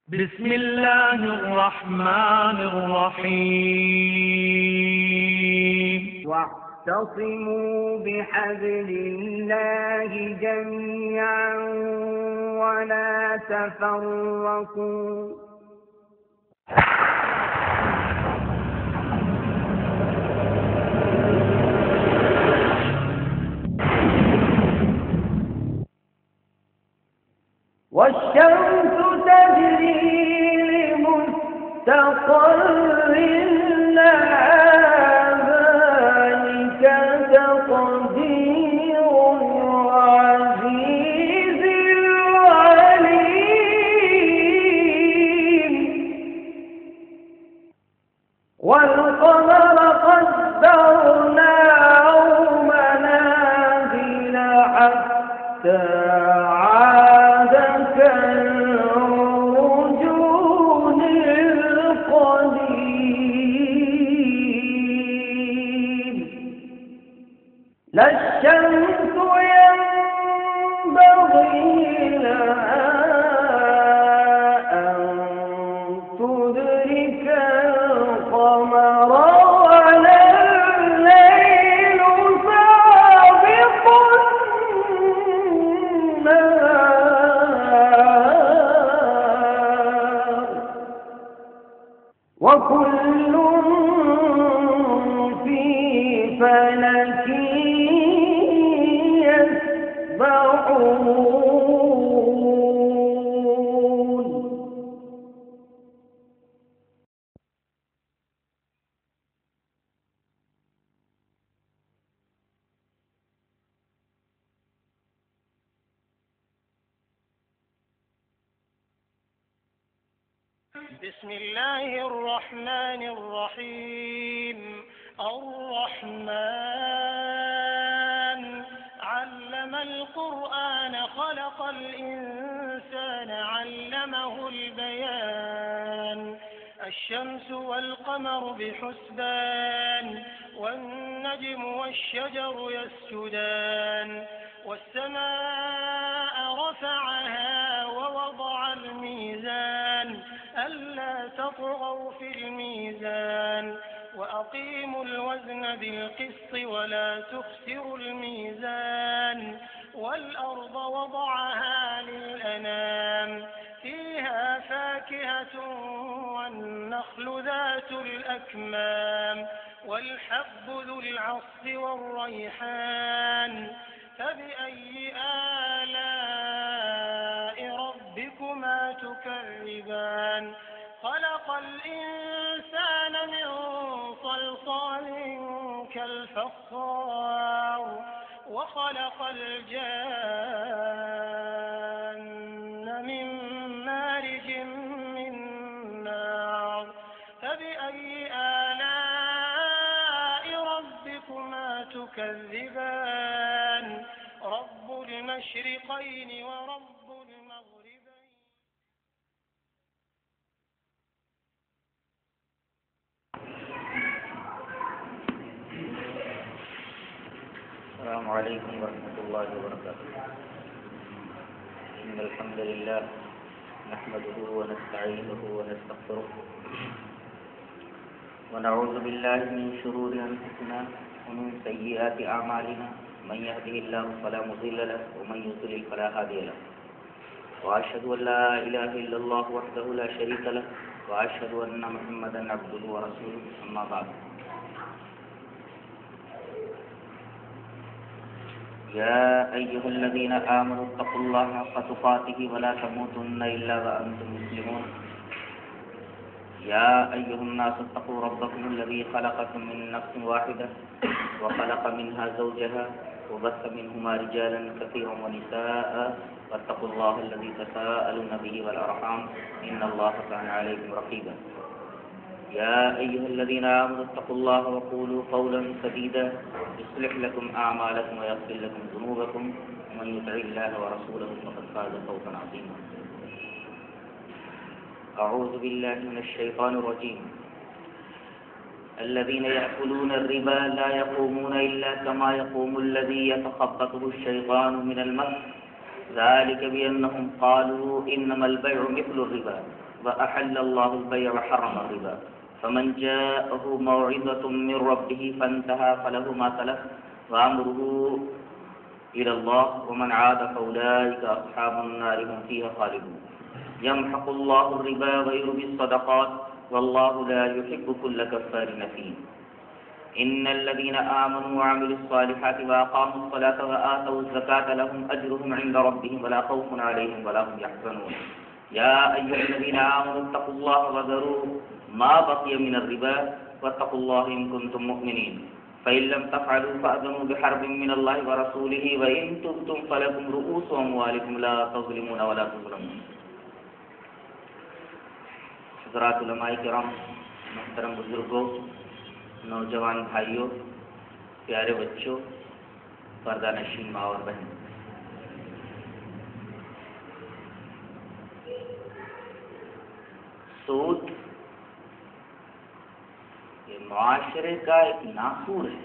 بسم الله الرحمن الرحيم واعتصموا بحبل الله جميعا ولا تفرقوا والشمس تجري لمستقر لها ذلك تقدير العزيز العليم والقمر قدرناه منازل حتى عاد كالعرجون القديم لا الشمس ينبغي لها أن تدرك القمر ولا الليل سابق النهار وكل في فلك يسبحون. بسم الله الرحمن الرحيم. الرحمن علم القرآن خلق الإنسان علمه البيان الشمس والقمر بحسبان والنجم والشجر يسجدان والسماء رفعها ووضع الميزان ألا تطغوا في الميزان وأقيموا الوزن بالقسط ولا تخسروا الميزان والأرض وضعها للأنام فيها فاكهة والنخل ذات الأكمام والحب ذو العصف والريحان فبأي آلاء ربكما تكذبان خلق الإنسان من صلصال كالفخار وخلق الجان من مارج من نار فبأي آلاء ربكما تكذبان رب المشرقين ورب المغربين. السلام عليكم ورحمة الله وبركاته. إن الحمد لله نحمده ونستعينه ونستغفره ونعوذ بالله من شرور أنفسنا ومن سيئات أعمالنا من يهده الله فلا مضل له ومن يضلل فلا هادي له وأشهد أن لا إله إلا الله وحده لا شريك له وأشهد أن محمدا عبده ورسوله أما بعد. يا أيها الذين آمنوا اتقوا الله حق تقاته ولا تموتن إلا وأنتم مسلمون. يا أيها الناس اتقوا ربكم الذي خلقكم من نفس واحدة وخلق منها زوجها وبث منهما رجالا كثيرا ونساء واتقوا الله الذي تساءلون به والأرحام إن الله كان عليكم رقيبا. يا أيها الذين آمنوا اتقوا الله وقولوا قولا سديدا يصلح لكم أعمالكم ويغفر لكم ذنوبكم ومن يطع الله ورسوله فقد فاز فوزا عظيما. أعوذ بالله من الشيطان الرجيم. الذين يأكلون الربا لا يقومون إلا كما يقوم الذي يتخبطه الشيطان من المس ذلك بأنهم قالوا إنما البيع مثل الربا وأحل الله البيع وحرم الربا فمن جاءه موعظة من ربه فانتهى فله ما سلف وأمره إلى الله ومن عاد فأولئك أصحاب النار هم فيها خالدون يمحق الله الربا ويربي الصدقات والله لا يحب كل كفار أثيم إن الذين آمنوا وعملوا الصالحات وأقاموا الصلاة وآتوا الزكاة لهم أجرهم عند ربهم ولا خوف عليهم ولا هم يحزنون يا أيها الذين آمنوا اتقوا الله وذروا ما بقي من الربا واتقوا الله إن كنتم مؤمنين فإن لم تفعلوا فأذنوا بحرب من الله ورسوله وإن تبتم فلكم رؤوس أموالكم لا تظلمون ولا تظلمون. حضرات علماء کرام، محترم بزرگوں، نوجوان بھائیوں، پیارے بچوں، پردہ نشین ماں اور بہن، سود یہ معاشرے کا ایک ناخور ہے.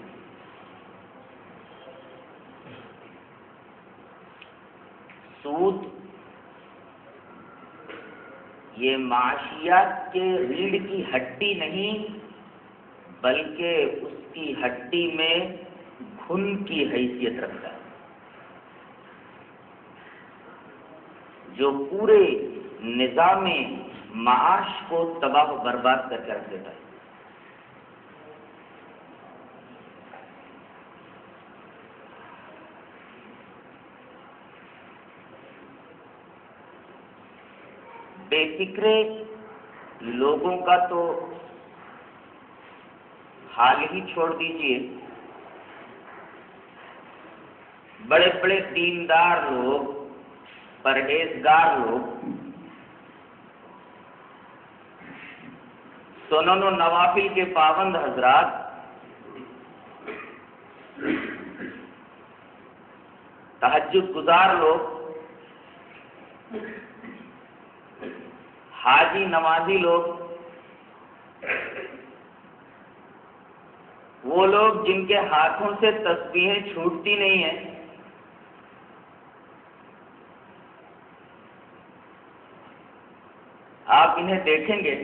سود یہ معاشیات کے ریڑھ کی ہڈی نہیں بلکہ اس کی ہڈی میں گھن کی حیثیت رکھتا ہے، جو پورے نظام معاش کو تباہ و برباد کر کے رکھ دیتا ہے. بے فکرے لوگوں کا تو حال ہی چھوڑ دیجئے، بڑے بڑے دیندار لوگ، پرہیزگار لوگ، سنن و نوافل کے پابند حضرات تہجد گزار لوگ، حاجی نمازی لوگ، وہ لوگ جن کے ہاتھوں سے تسبیحیں چھوٹتی نہیں ہیں، آپ انہیں دیکھیں گے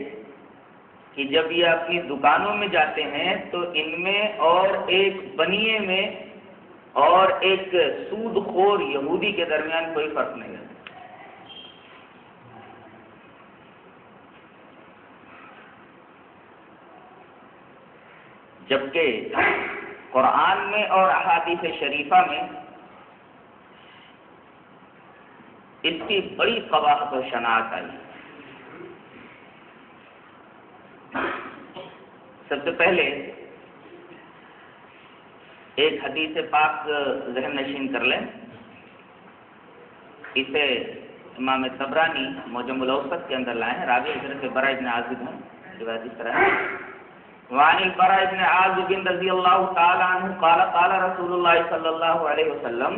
کہ جب یہ اپنی دکانوں میں جاتے ہیں تو ان میں اور ایک بنیے میں اور ایک سود خور یہودی کے درمیان کوئی فرق نہیں ہے. جبکہ قرآن میں اور احادیث شریفہ میں اس کی بڑی قباحت و شناعت آئی. سب سے پہلے ایک حدیث پاک ذہن نشین کر لیں. اسے امام طبرانی معجم الاوسط کے اندر لائے ہیں. راوی حضرت براء بن عازب ہیں. روایت اس طرح ہے: وعن البراء بن عازب رضی اللہ تعالی عنہ قال قال رسول اللہ صلی اللہ علیہ وسلم: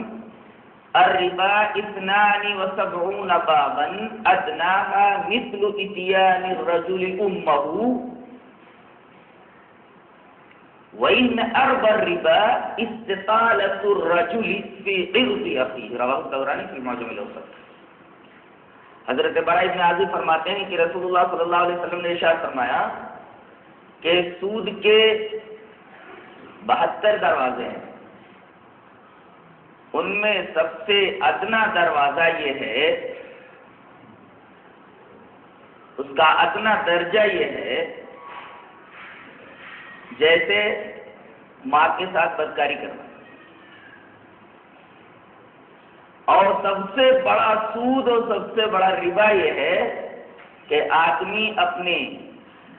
الربا 72 بابا ادناها مثل اتيان الرجل امه وإن أربى الربا استطالة الرجل في عرض أخيه. رواه الطبراني في المعجم الأوسط. حضرت براء بن عازب فرماتے ہیں کہ رسول اللہ صلی اللہ علیہ وسلم نے ارشاد فرمایا کہ سود کے 72 دروازے ہیں. ان میں سب سے ادنا دروازہ یہ ہے، اس کا ادنا درجہ یہ ہے جیسے ماں کے ساتھ بدکاری کرنا. اور سب سے بڑا سود اور سب سے بڑا ربا یہ ہے کہ آدمی اپنے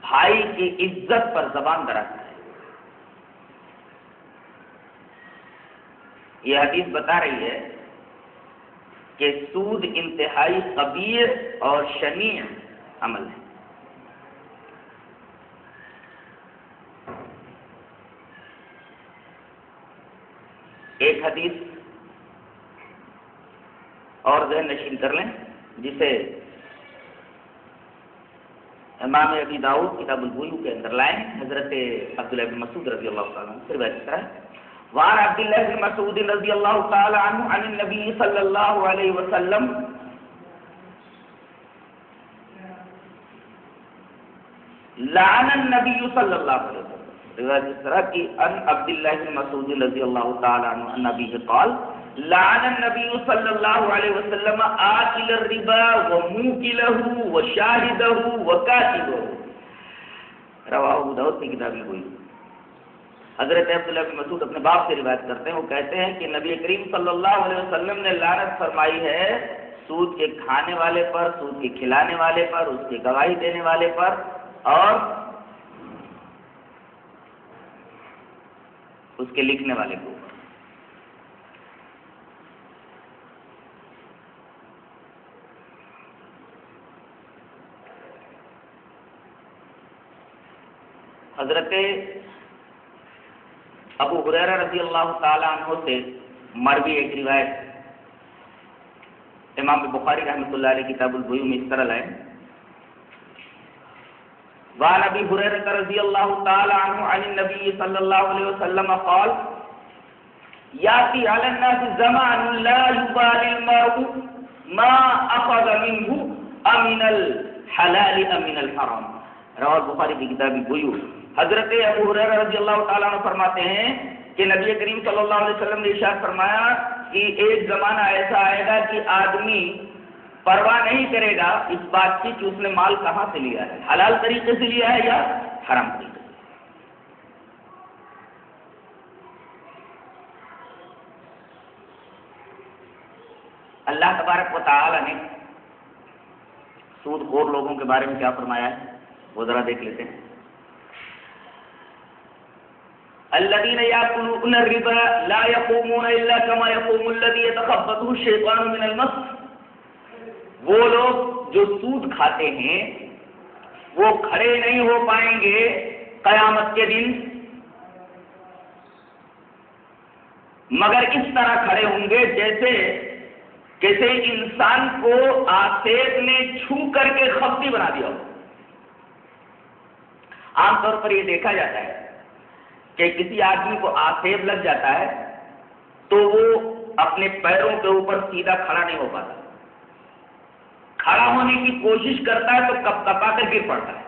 بھائی کی عزت پر زبان دراتا ہے. یہ حدیث بتا رہی ہے کہ سود انتہائی قبیح اور شنیع عمل ہے. ایک حدیث اور ذہن نشین کر لیں جسے امام ابی داؤد کتاب البیوع کے اندر لائیں. حضرت عبداللہ بن مسعود رضی اللہ تعالیٰ عنہ سے روایت کرتا ہے: وعن عبداللہ بن مسعود رضی اللہ تعالیٰ عنہ عن النبی صلی اللہ علیہ وسلم لعن النبی صلی اللہ علیہ وسلم، روایت اس طرح کی ان عبداللہ بن مسعود رضی اللہ تعالی عنہ ان نبی قال لعن النبی صلی اللہ علیہ وسلم آکل الربا وموکلہ وشاہدہ وکاتبہ، رواہ ابو داؤد کی کتاب البیوع۔ حضرت عبداللہ بن مسعود اپنے باپ سے روایت کرتے ہیں، وہ کہتے ہیں کہ نبی کریم صلی اللہ علیہ وسلم نے لعنت فرمائی ہے سود کے کھانے والے پر، سود کے کھلانے والے پر، اس کی گواہی دینے والے پر، اور اس کے لکھنے والے کو۔ حضرت ابو ہریرہ رضی اللہ تعالی عنہ سے مروی ایک روایت امام بخاری رحمۃ اللہ علیہ کتاب البیوع میں اس طرح لائے، وعن ابی ہریرہ رضی اللہ تعالی عنہ عن النبی صلی اللہ علیہ وسلم قال یاتی علی الناس زمان لا یبالی المرء ما اخذ منه امن الحلال امن الحرام، رواه البخاری کی کتاب البیوع۔ حضرت ابو ہریرہ رضی اللہ تعالیٰ عنہ فرماتے ہیں کہ نبی کریم صلی اللہ علیہ وسلم نے ارشاد فرمایا کہ ایک زمانہ ایسا آئے گا کہ آدمی پرواہ نہیں کرے گا اس بات کی کہ اس نے مال کہاں سے لیا ہے، حلال طریقے سے لیا ہے یا حرام طریقے سے۔ اللہ تبارک و تعالی نے سود خور لوگوں کے بارے میں کیا فرمایا ہے وہ ذرا دیکھ لیتے ہیں۔ الذين يأكلون الربا لا يقومون إلا كما يقوم الذي يتخبطه الشيطان من المس، وہ لوگ جو سود کھاتے ہیں وہ کھڑے نہیں ہو پائیں گے قیامت کے دن مگر اس طرح کھڑے ہوں گے جیسے کسی انسان کو آسیب نے چھو کر کے خبتی بنا دیا ہو۔ عام طور پر یہ دیکھا جاتا ہے کہ کسی آدمی کو آسیب لگ جاتا ہے تو وہ اپنے پیروں کے اوپر سیدھا کھڑا نہیں ہو پاتا، کھڑا ہونے کی کوشش کرتا ہے تو کپ کپا کر گر پڑتا ہے،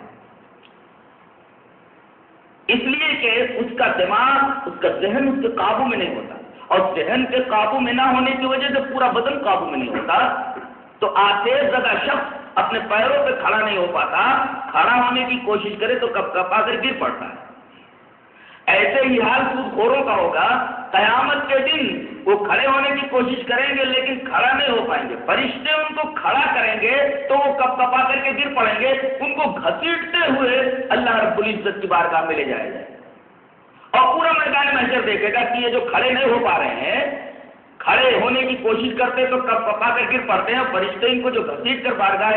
اس لیے کہ اس کا دماغ، اس کا ذہن اس کے قابو میں نہیں ہوتا، اور ذہن کے قابو میں نہ ہونے کی وجہ سے پورا بدن قابو میں نہیں ہوتا، تو آسیب زدہ شخص اپنے پیروں پہ کھڑا نہیں ہو پاتا، کھڑا ہونے کی کوشش کرے تو کپ کپا کر گر پڑتا ہے۔ ایسے ہی حال سود خوروں کا ہوگا، قیامت کے دن وہ کھڑے ہونے کی کوشش کریں گے لیکن کھڑا نہیں ہو پائیں گے، فرشتے ان کو کھڑا کریں گے تو وہ کپ کپا کر کے گر پڑیں گے، ان کو گھسیٹتے ہوئے اللہ رب العزت کی بارگاہ میں لے جایا جائے، اور پورا میدان محشر دیکھے گا کہ یہ جو کھڑے نہیں ہو پا رہے ہیں، کھڑے ہونے کی کوشش کرتے تو کپ کپا کر گر پڑتے ہیں، فرشتے ان کو جو گھسیٹ کر بارگاہ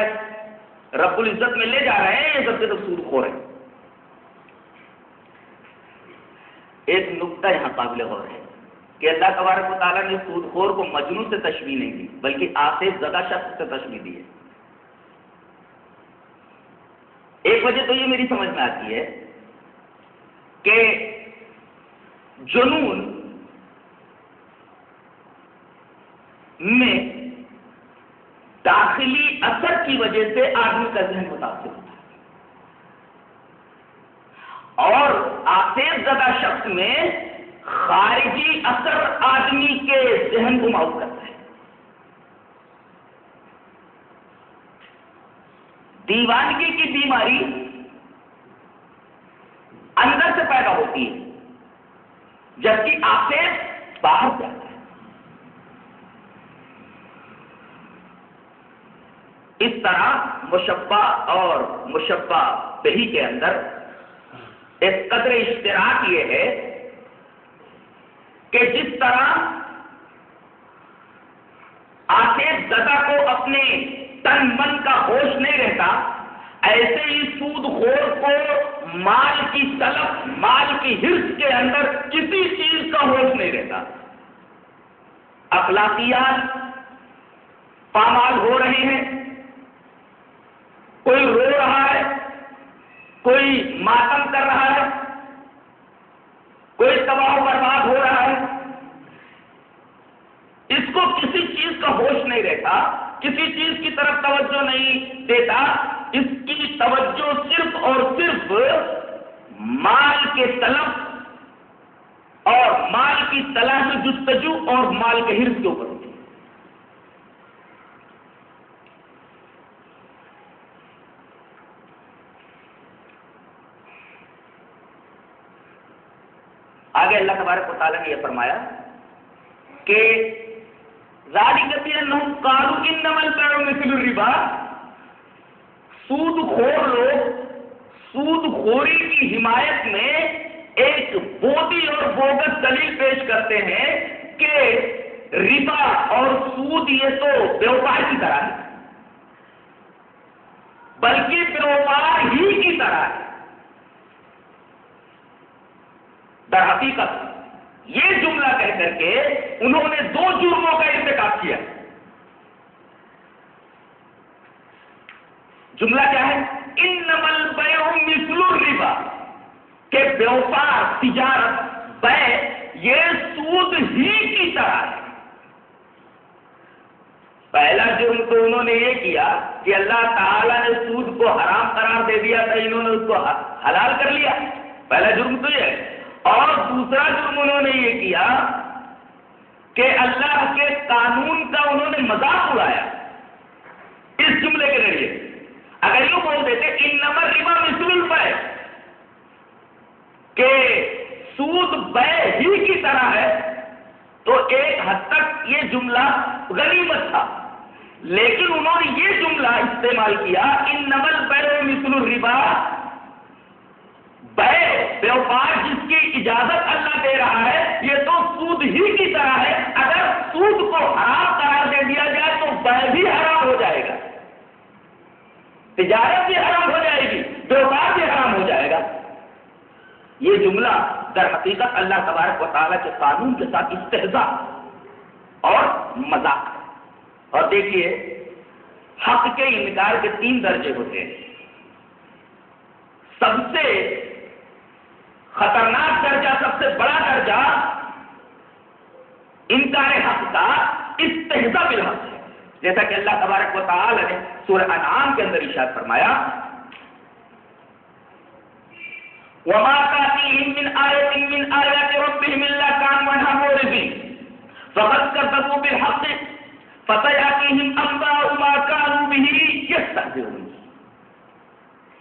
رب العزت میں لے جا رہے ہیں، یہ سب سے تو سود خور ہیں۔ ایک نکتہ یہاں قابل غور ہے کہ اللہ تبارک و تعالیٰ نے سود خور کو مجنون سے تشبیہ نہیں دی بلکہ آسیب زدہ شخص سے تشبیہ دی ہے۔ ایک وجہ تو یہ میری سمجھ میں آتی ہے کہ جنون میں داخلی اثر کی وجہ سے آدمی کا ذہن متاثر ہوتا ہے، اور آسیب زدہ شخص میں خارجی اثر آدمی کے ذہن کو معاف کرتا ہے۔ دیوانگی کی بیماری اندر سے پیدا ہوتی ہے جبکہ آسیب باہر جاتا ہے۔ اس طرح مشبہ اور مشبہ بہی کے اندر ایک قدر اشتراک یہ ہے کہ جس طرح آسیب زدہ کو اپنے تن من کا ہوش نہیں رہتا، ایسے ہی سود خور کو مال کی طلب، مال کی حرص کے اندر کسی چیز کا ہوش نہیں رہتا، اخلاقیات پامال ہو رہے ہیں، کوئی رو رہا ہے، کوئی ماتم کر رہا ہے، کوئی تباہ و برباد ہو رہا ہے، اس کو کسی چیز کا ہوش نہیں رہتا، کسی چیز کی طرف توجہ نہیں دیتا، اس کی توجہ صرف اور صرف مال کے طلب اور مال کی تلاش جستجو اور مال کے حرص کے اوپر ہوتی ہے. آگے اللہ تبارک و تعالیٰ نے یہ فرمایا کہ ذالک بأنہم قالوا انما البیع مثل الربا. سود خور لوگ سود خوری کی حمایت میں ایک بودی اور بوگس دلیل پیش کرتے ہیں کہ ربا اور سود یہ تو بیوپار کی طرح ہے، بلکہ بیوپار ہی کی طرح ہے. در حقیقت یہ جملہ کہہ کر کے انہوں نے دو جرموں کا ارتکاب کیا. جملہ کیا ہے؟ انما البیع مثل الربا، کہ بیوپار تجارت بیع یہ سود ہی کی طرح ہے. پہلا جرم تو انہوں نے یہ کیا کہ اللہ تعالیٰ نے سود کو حرام قرار دے دیا تھا، انہوں نے اس کو حلال کر لیا. پہلا جرم تو یہ ہے. اور دوسرا جرم انہوں نے یہ کیا کہ اللہ کے قانون کا انہوں نے مذاق اڑایا اس جملے کے ذریعے. اگر یوں بول دیتے انما الربا مثل البیع کہ سود بیع ہی کی طرح ہے تو ایک حد تک یہ جملہ غنیمت تھا. لیکن انہوں نے یہ جملہ استعمال کیا انما البیع مثل الربا، بیع بیوپار جس کی اجازت اللہ دے رہا ہے یہ تو سود ہی کی طرح ہے. اگر سود کو حرام قرار دے دیا جائے تو بیع بھی حرام ہو جائے گا، تجارت بھی حرام ہو جائے گی، بیوپار بھی حرام ہو جائے گا. یہ جملہ در حقیقت اللہ تبارک و تعالیٰ کے قانون کے ساتھ استہزاء اور مذاق ہے. اور دیکھیے حق کے انکار کے 3 درجے ہوتے ہیں. سب سے خطرناک درجہ، سب سے بڑا درجہ انکار حق کا استہزاء بالحق ہے. جیسا کہ اللہ تبارک و تعالی نے سورہ انعام کے اندر ارشاد فرمایا وَمَا تَأْتِيهِم مِّنْ آيَةٍ مِّنْ آيَاتِ رَبِّهِمْ إِلَّا كَانُوا عَنْهَا مُعْرِضِينَ فَقَدْ كَذَّبُوا بِالْحَقِّ فَسَيَأْتِيهِمْ أَنبَاءُ مَا كَانُوا بِهِ يَسْتَهْزِئُونَ.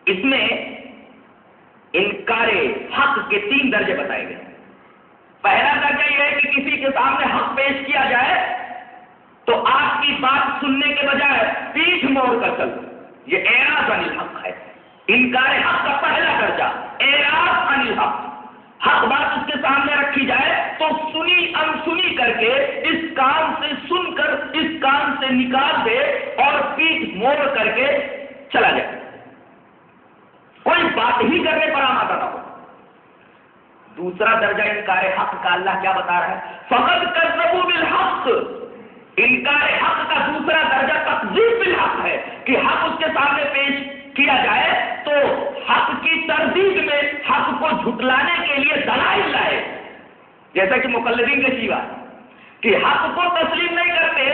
اس میں انکار حق کے 3 درجے بتائے گئے. پہلا درجہ یہ ہے کہ کسی کے سامنے حق پیش کیا جائے تو آپ کی بات سننے کے بجائے پیٹھ موڑ کر چل دو. یہ اعراض عن الحق ہے. انکار حق کا پہلا درجہ اعراض عن الحق. حق بات اس کے سامنے رکھی جائے تو سنی انسنی کر کے اس کان سے سن کر اس کان سے نکال دے اور پیٹھ موڑ کر کے چلا جائے، کوئی بات ہی کرنے پر آمادہ نہ ہو. دوسرا درجہ انکار حق کا اللہ کیا بتا رہا ہے؟ فقد کذبوا بالحق. انکار حق کا دوسرا درجہ تکذیب بالحق ہے کہ حق اس کے سامنے پیش کیا جائے تو حق کی تردید میں حق کو جھٹلانے کے لیے دلائل لائے، جیسا کہ مقلدین کے سیوا کہ حق کو تسلیم نہیں کرتے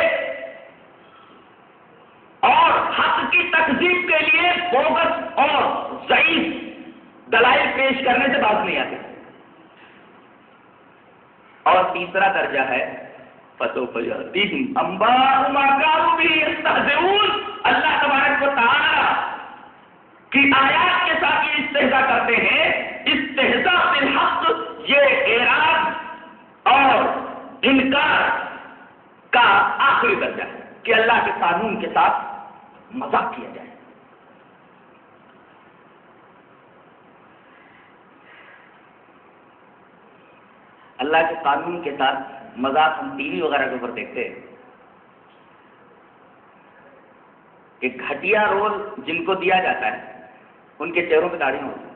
اور حق کی تکذیب کے لیے بوگس اور ضعیف دلائل پیش کرنے سے باز نہیں آتے. اور تیسرا درجہ ہے فَسَوْفَ يَأْتِيهِمْ أَنبَاءُ مَا كَانُوا بِهِ يَسْتَهْزِئُونَ. اللہ تبارک و تعالی کی آیات کے ساتھ یہ استہزاء کرتے ہیں. استہزاء بالحق یہ اعراض اور انکار کا آخری درجہ ہے کہ اللہ کے قانون کے ساتھ مذاق کیا جائے. اللہ کے قانون کے ساتھ مذاق ہم ٹی وی وغیرہ کے اوپر دیکھتے ہیں کہ گھٹیا رول جن کو دیا جاتا ہے ان کے چہروں پہ داڑھی ہوتی ہے.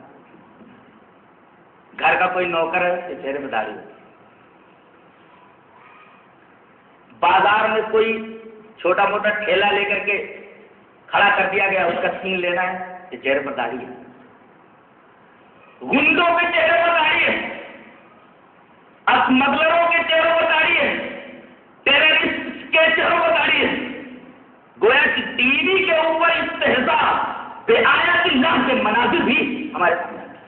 گھر کا کوئی نوکر ہے اس کے چہرے پہ داڑھی ہوتی ہے. بازار میں کوئی چھوٹا موٹا ٹھیلا لے کر کے کھڑا کر دیا گیا، اس کا سین لینا ہے کہ چہرے پر داڑھی ہے. گنڈوں کے چہرے پر داڑھی ہے، اسمگلروں کے چہروں پر داڑھی ہے، ٹیررسٹ کے چہروں پر داڑھی ہے. گویا کہ ٹی وی کے اوپر استہزاء بآیات اللہ کے مناظر بھی ہمارے سامنے آتے ہیں.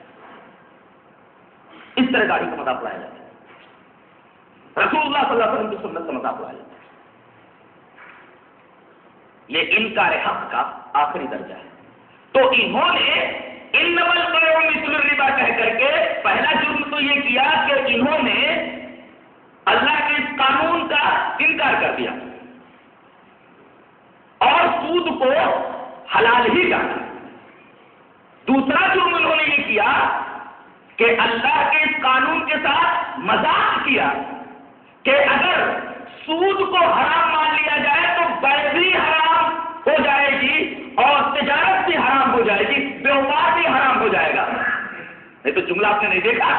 اس طرح گاڑی کا مذاق اڑایا جاتا ہے. رسول اللہ صلی اللہ علیہ وسلم کی سنت کا مذاق اڑایا جاتا ہے. یہ انکار حق کا آخری درجہ ہے. تو انہوں نے انما البیع مثل الربا کہہ کر کے پہلا جرم تو یہ کیا کہ انہوں نے اللہ کے اس قانون کا انکار کر دیا اور سود کو حلال ہی جانا. دوسرا جرم انہوں نے یہ کیا کہ اللہ کے اس قانون کے ساتھ مذاق کیا کہ اگر سود کو حرام مان لیا جائے تو بیع بھی حرام ہو جائے گی اور تجارت بھی حرام ہو جائے گی, بیوپار بھی حرام ہو جائے گا. نہیں تو جملہ آپ نے نہیں دیکھا,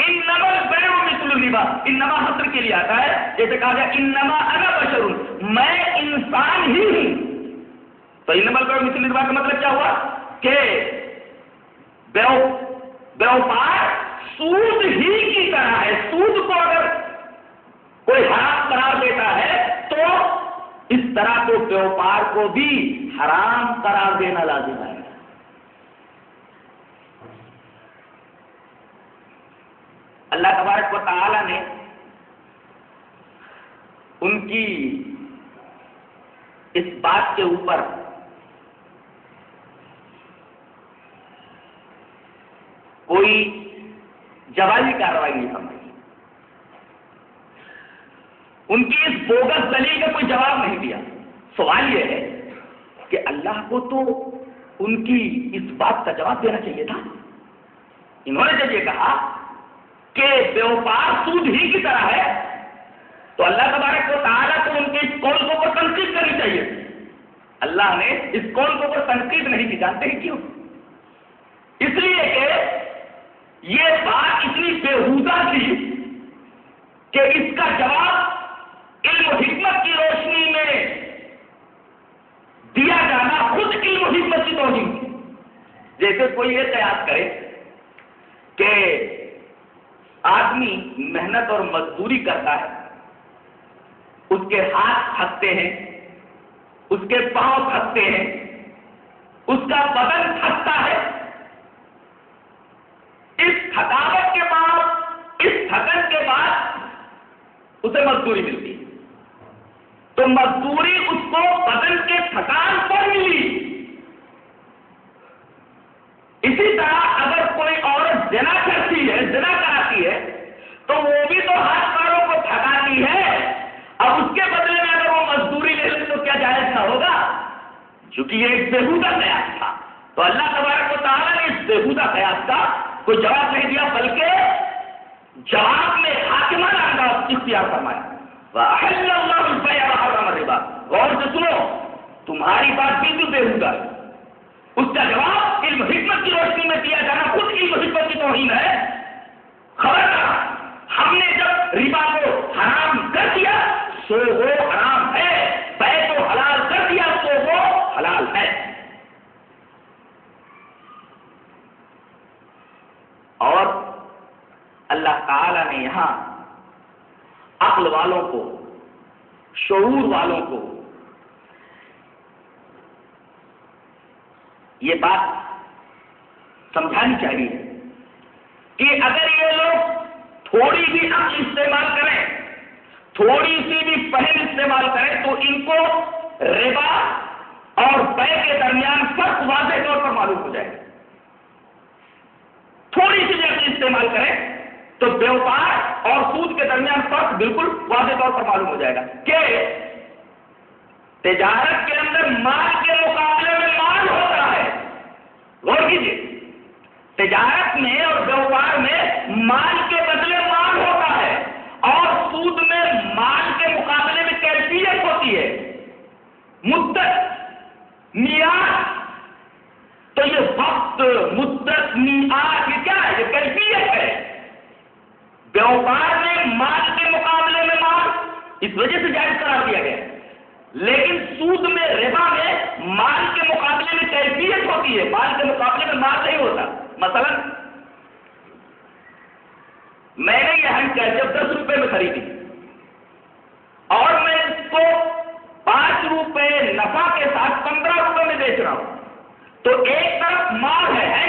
انما البیع مثل الربا, انما حصر کے لیے آتا ہے. جیسے کہا گیا انما انا بشر, میں انسان ہی ہوں. تو انما البیع مثل الربا کا مطلب کیا ہوا کہ بیوپار سود ہی کی طرح ہے. سود کو اگر کوئی حرام قرار دیتا ہے تو اس طرح کو بیوپار کو بھی حرام قرار دینا لازم ہے. اللہ تبارک و تعالی نے ان کی اس بات کے اوپر کوئی جوابی کارروائی نہیں سمجھی. ان کی اس بوگس دلیل کا کوئی جواب نہیں دیا. سوال یہ ہے کہ اللہ کو تو ان کی اس بات کا جواب دینا چاہیے تھا. انہوں نے جب یہ کہا کہ بیوپار سود ہی کی طرح ہے تو اللہ تبارک و تعالیٰ کو ان کے اس قول کو اوپر تنقید کرنی چاہیے. اللہ نے اس قول کو اوپر تنقید نہیں کی. جانتے ہیں کیوں؟ اس لیے کہ یہ بات اتنی بےہودہ تھی کہ اس کا جواب علم و حکمت کی روشنی میں دیا جانا خود علم و حکمت کی توہین. جیسے کوئی یہ قیاس کرے کہ آدمی محنت اور مزدوری کرتا ہے, اس کے ہاتھ تھکتے ہیں, اس کے پاؤں تھکتے ہیں, اس کا بدن تھکتا ہے. اس تھکاوٹ کے بعد, اس تھکن کے بعد اسے مزدوری ملتی ہے. تو مزدوری اس کو بدن کے تھکان پر ملی. اسی طرح اگر کوئی عورت زنا کرتی ہے, زنا کراتی ہے, تو وہ بھی تو ہاتھ پیروں کو تھکاتی ہے. اب اس کے بدلے میں اگر وہ مزدوری لے لے تو کیا جائز نہ ہوگا؟ چونکہ یہ ایک بےہودہ قیاس تھا. تو اللہ تبارک و تعالیٰ نے اس بےہودہ قیاس کا کوئی جواب نہیں دیا, بلکہ جواب میں حاکمانہ انداز اختیار فرمایا. وَأَحَلَّ اللَّهُ الْبَيْعَ وَحَرَّمَ الرِّبَا. غور سے سنو, تمہاری بات بالکل بےہودہ ہے. اس کا جواب علم حکمت کی روشنی میں دیا جانا خود علم حکمت کی توہین ہے. خبردار, ہم نے جب ربا کو حرام کر دیا سو وہ حرام ہے, بیع کو حلال کر دیا تو وہ حلال ہے. اور اللہ تعالی نے یہاں عقل والوں کو, شعور والوں کو یہ بات سمجھانی چاہیے کہ اگر یہ لوگ تھوڑی بھی عقل استعمال کریں, تھوڑی سی بھی فہم استعمال کریں تو ان کو ربا اور بیع کے درمیان فرق واضح طور پر معلوم ہو جائے گا. تھوڑی سی بھی عقل استعمال کریں تو بیوپار اور سود کے درمیان فرق بالکل واضح طور پر معلوم ہو جائے گا کہ تجارت کے اندر مال کے مقابلے میں مال ہوتا ہے. غور کیجیے, تجارت میں اور بیوپار میں مال کے بدلے مال ہوتا ہے اور سود میں مال کے مقابلے میں کیفیت ہوتی ہے, مدت, میعاد. تو یہ وقت, مدت, میعاد یہ کیا ہے؟ یہ کیفیت ہے. بیوپار میں مال کے مقابلے میں مال اس وجہ سے جائز قرار دیا گیا, لیکن سود میں, ربا میں مال کے مقابلے میں کیفیت ہوتی ہے, مال کے مقابلے میں مال نہیں ہوتا. مثلا میں نے یہ ہینڈ کیچپ 10 روپے میں خریدی اور میں اس کو 5 روپے نفع کے ساتھ 15 روپے میں بیچ رہا ہوں, تو ایک طرف مال ہے,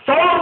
100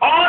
اور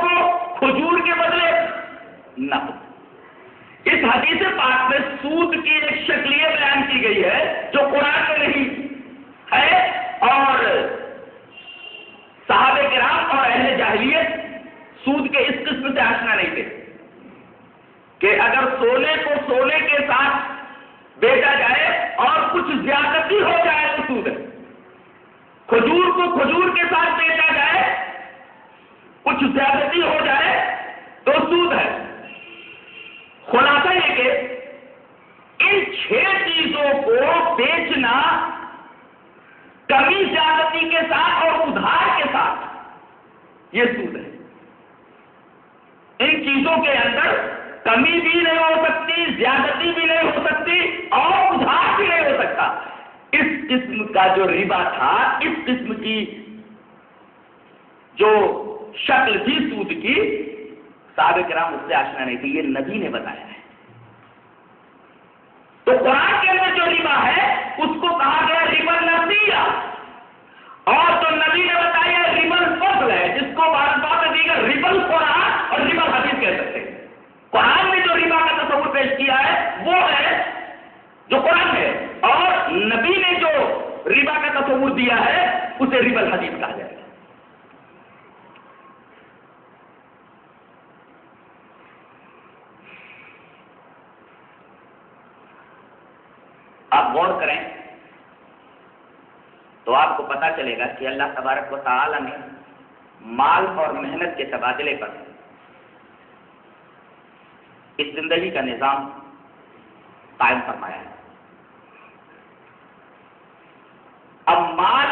کو کھجور کے بدلے نہ۔ اس حدیث پاک میں سود کی ایک شکل یہ بیان کی گئی ہے جو قرآن میں نہیں ہے، اور صحابہ کرام اور اہل جاہلیت سود کے اس قسم سے آشنا نہیں تھے کہ اگر سونے کو سونے کے ساتھ بیچا جائے اور کچھ زیادتی ہو جائے تو سود ہے، کھجور کو کھجور کے ساتھ بیچا جائے کچھ زیادتی ہو جائے تو سود ہے۔ خلاصہ یہ کہ ان 6 چیزوں کو بیچنا کمی زیادتی کے ساتھ اور ادھار کے ساتھ یہ سود ہے۔ ان چیزوں کے اندر کمی بھی نہیں ہو سکتی، زیادتی بھی نہیں ہو سکتی اور ادھار بھی نہیں ہو سکتا۔ اس قسم کا جو ربا تھا، اس قسم کی جو شکل تھی سود کی، صحابہ کرام اس سے آشنا نہیں تھی، یہ نبی نے بتایا ہے۔ تو قرآن کے اندر جو ربا ہے اس کو کہا گیا ربا نسیہ، اور جو نبی نے بتایا ربا الفضل ہے، جس کو بات دیگر ربا القرآن اور ربا الحدیث کہہ سکتے ہیں۔ قرآن نے جو ربا کا تصور پیش کیا ہے وہ ہے جو قرآن ہے، اور نبی نے جو ربا کا تصور دیا ہے اسے ربا الحدیث کہا جائے گا۔ آپ غور کریں تو آپ کو پتا چلے گا کہ اللہ تبارک و تعالی نے مال اور محنت کے تبادلے پر اس زندگی کا نظام قائم فرمایا ہے۔ اب مال